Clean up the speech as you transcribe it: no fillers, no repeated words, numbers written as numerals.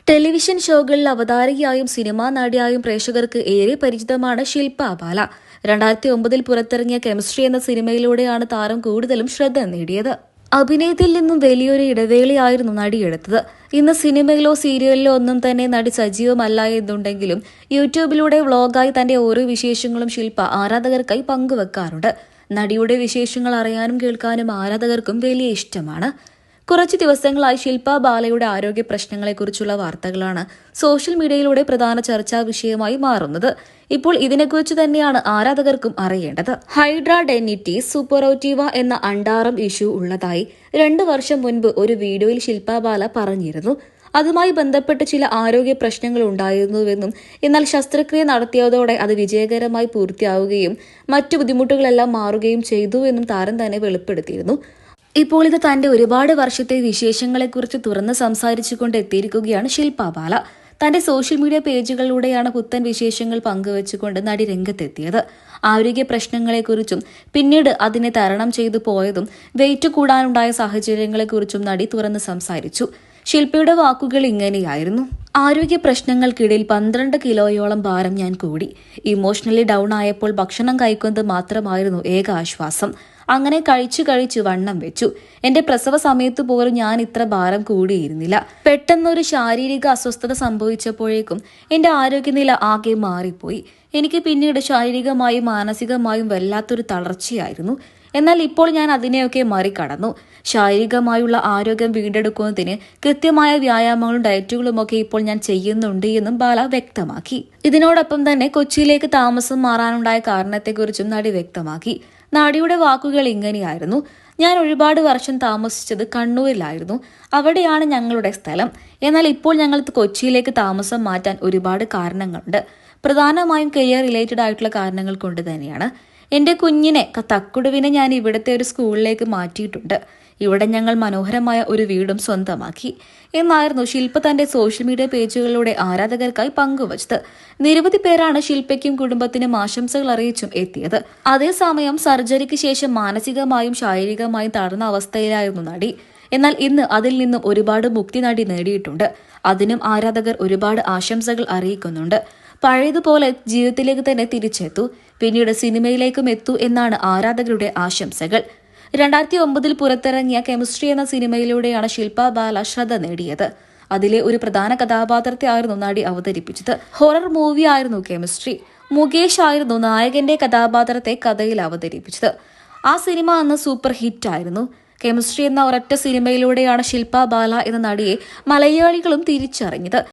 Television ഷോകളിൽ അവതാരകയായും cinema നടിയായും പ്രേക്ഷകർക്ക് ഏറെ പരിചിതമാണ് ശില്പ ബാല. 2009 പുറത്തിറങ്ങിയ കെമിസ്ട്രി എന്ന സിനിമയിലൂടെയാണ് താരം കൂടുതലും ശ്രദ്ധ നേടിയത്. അഭിനയത്തിൽ നിന്നും വലിയൊരു ഇടവേളയായിരുന്നു നടിയെടുത്തത്. ഇന്ന് സിനിമയിലോ സീരിയലിലോ ഒന്നും തന്നെ നടി സജീവമല്ല എന്നുണ്ടെങ്കിലും യൂട്യൂബിലൂടെ വ്ളോഗായി തന്റെ ഓരോ വിശേഷങ്ങളും ശില്പ ആരാധകർക്കായി പങ്കുവെക്കാറുണ്ട്. നടിയുടെ വിശേഷങ്ങൾ അറിയാനും കേൾക്കാനും ആരാധകർക്കും വലിയ ഇഷ്ടമാണ്. കുറച്ച് ദിവസങ്ങളായി ശില്പ ബാലയുടെ ആരോഗ്യ പ്രശ്നങ്ങളെക്കുറിച്ചുള്ള വാർത്തകളാണ് സോഷ്യൽ മീഡിയയിലൂടെ പ്രധാന ചർച്ചാ വിഷയമായി മാറുന്നത്. ഇപ്പോൾ ഇതിനെക്കുറിച്ച് തന്നെയാണ് ആരാധകർക്കും അറിയേണ്ടത്. ഹൈഡ്രാഡെനിറ്റീസ് സൂപ്പറോറ്റീവ എന്ന അണ്ടാറം ഇഷ്യൂ ഉള്ളതായി 2 വർഷം മുൻപ് ഒരു വീഡിയോയിൽ ശില്പ ബാല പറഞ്ഞിരുന്നു. അതുമായി ബന്ധപ്പെട്ട് ചില ആരോഗ്യ പ്രശ്നങ്ങൾ ഉണ്ടായിരുന്നുവെന്നും എന്നാൽ ശസ്ത്രക്രിയ നടത്തിയതോടെ അത് വിജയകരമായി പൂർത്തിയാവുകയും മറ്റു ബുദ്ധിമുട്ടുകളെല്ലാം മാറുകയും ചെയ്തുവെന്നും താരം തന്നെ വെളിപ്പെടുത്തിയിരുന്നു. ഇപ്പോൾ ഇത് തന്റെ ഒരുപാട് വർഷത്തെ വിശേഷങ്ങളെക്കുറിച്ച് തുറന്ന് സംസാരിച്ചുകൊണ്ട് എത്തിയിരിക്കുകയാണ് ശില്പ ബാല. തന്റെ സോഷ്യൽ മീഡിയ പേജുകളിലൂടെയാണ് പുത്തൻ വിശേഷങ്ങൾ പങ്കുവച്ചുകൊണ്ട് നടി രംഗത്തെത്തിയത്. ആരോഗ്യ പ്രശ്നങ്ങളെക്കുറിച്ചും പിന്നീട് അതിനെ തരണം ചെയ്തു പോയതും വെയിറ്റ് കൂടാനുണ്ടായ സാഹചര്യങ്ങളെക്കുറിച്ചും നടി തുറന്ന് സംസാരിച്ചു. ശില്പയുടെ വാക്കുകൾ ഇങ്ങനെയായിരുന്നു: ആരോഗ്യ പ്രശ്നങ്ങൾക്കിടയിൽ 12 കിലോയോളം ഭാരം ഞാൻ കൂടി. ഇമോഷണലി ഡൗൺ ആയപ്പോൾ ഭക്ഷണം കഴിക്കുന്നത് മാത്രമായിരുന്നു ഏക ആശ്വാസം. അങ്ങനെ കഴിച്ചു വണ്ണം വെച്ചു. എന്റെ പ്രസവ സമയത്ത് പോലും ഞാൻ ഇത്ര ഭാരം കൂടിയിരുന്നില്ല. പെട്ടെന്നൊരു ശാരീരിക അസ്വസ്ഥത സംഭവിച്ചപ്പോഴേക്കും എന്റെ ആരോഗ്യനില ആകെ മാറിപ്പോയി. എനിക്ക് പിന്നീട് ശാരീരികമായും മാനസികമായും വല്ലാത്തൊരു തളർച്ചയായിരുന്നു. എന്നാൽ ഇപ്പോൾ ഞാൻ അതിനെയൊക്കെ മറികടന്നു. ശാരീരികമായുള്ള ആരോഗ്യം വീണ്ടെടുക്കുന്നതിന് കൃത്യമായ വ്യായാമങ്ങളും ഡയറ്റുകളുമൊക്കെ ഇപ്പോൾ ഞാൻ ചെയ്യുന്നുണ്ട് എന്നും ബാല വ്യക്തമാക്കി. ഇതിനോടൊപ്പം തന്നെ കൊച്ചിയിലേക്ക് താമസം മാറാനുണ്ടായ കാരണത്തെക്കുറിച്ചും നടി വ്യക്തമാക്കി. നടിയുടെ വാക്കുകൾ ഇങ്ങനെയായിരുന്നു: ഞാൻ ഒരുപാട് വർഷം താമസിച്ചത് കണ്ണൂരിലായിരുന്നു. അവിടെയാണ് ഞങ്ങളുടെ സ്ഥലം. എന്നാൽ ഇപ്പോൾ ഞങ്ങൾ കൊച്ചിയിലേക്ക് താമസം മാറ്റാൻ ഒരുപാട് കാരണങ്ങളുണ്ട്. പ്രധാനമായും കരിയർ റിലേറ്റഡ് ആയിട്ടുള്ള കാരണങ്ങൾ കൊണ്ട് തന്നെയാണ്. എന്റെ കുഞ്ഞിനെ തക്കുടുവിനെ ഞാൻ ഇവിടുത്തെ ഒരു സ്കൂളിലേക്ക് മാറ്റിയിട്ടുണ്ട്. ഇവിടെ ഞങ്ങൾ മനോഹരമായ ഒരു വീടും സ്വന്തമാക്കി എന്നായിരുന്നു ശില്പ തന്റെ സോഷ്യൽ മീഡിയ പേജുകളിലൂടെ ആരാധകർക്കായി പങ്കുവച്ചത്. നിരവധി പേരാണ് ശില്പയ്ക്കും കുടുംബത്തിനും ആശംസകൾ അറിയിച്ചും എത്തിയത്. അതേസമയം സർജറിക്ക് ശേഷം മാനസികമായും ശാരീരികമായും തളർന്ന അവസ്ഥയിലായിരുന്നു നടി. എന്നാൽ ഇന്ന് അതിൽ നിന്നും ഒരുപാട് മുക്തി നടി നേടിയിട്ടുണ്ട്. അതിനും ആരാധകർ ഒരുപാട് ആശംസകൾ അറിയിക്കുന്നുണ്ട്. പഴയതുപോലെ ജീവിതത്തിലേക്ക് തന്നെ തിരിച്ചെത്തൂ, പിന്നീട് സിനിമയിലേക്കും എത്തൂ എന്നാണ് ആരാധകരുടെ ആശംസകൾ. 2009 പുറത്തിറങ്ങിയ കെമിസ്ട്രി എന്ന സിനിമയിലൂടെയാണ് ശില്പ ബാല ശ്രദ്ധ നേടിയത്. അതിലെ ഒരു പ്രധാന കഥാപാത്രത്തെ ആയിരുന്നു നടി അവതരിപ്പിച്ചത്. ഹൊറർ മൂവി ആയിരുന്നു കെമിസ്ട്രി. മുകേഷ് ആയിരുന്നു നായകന്റെ കഥാപാത്രത്തെ കഥയിൽ അവതരിപ്പിച്ചത്. ആ സിനിമ അന്ന് സൂപ്പർ ഹിറ്റ് ആയിരുന്നു. കെമിസ്ട്രി എന്ന ഒരൊറ്റ സിനിമയിലൂടെയാണ് ശില്പ ബാല എന്ന നടിയെ മലയാളികളും തിരിച്ചറിഞ്ഞത്.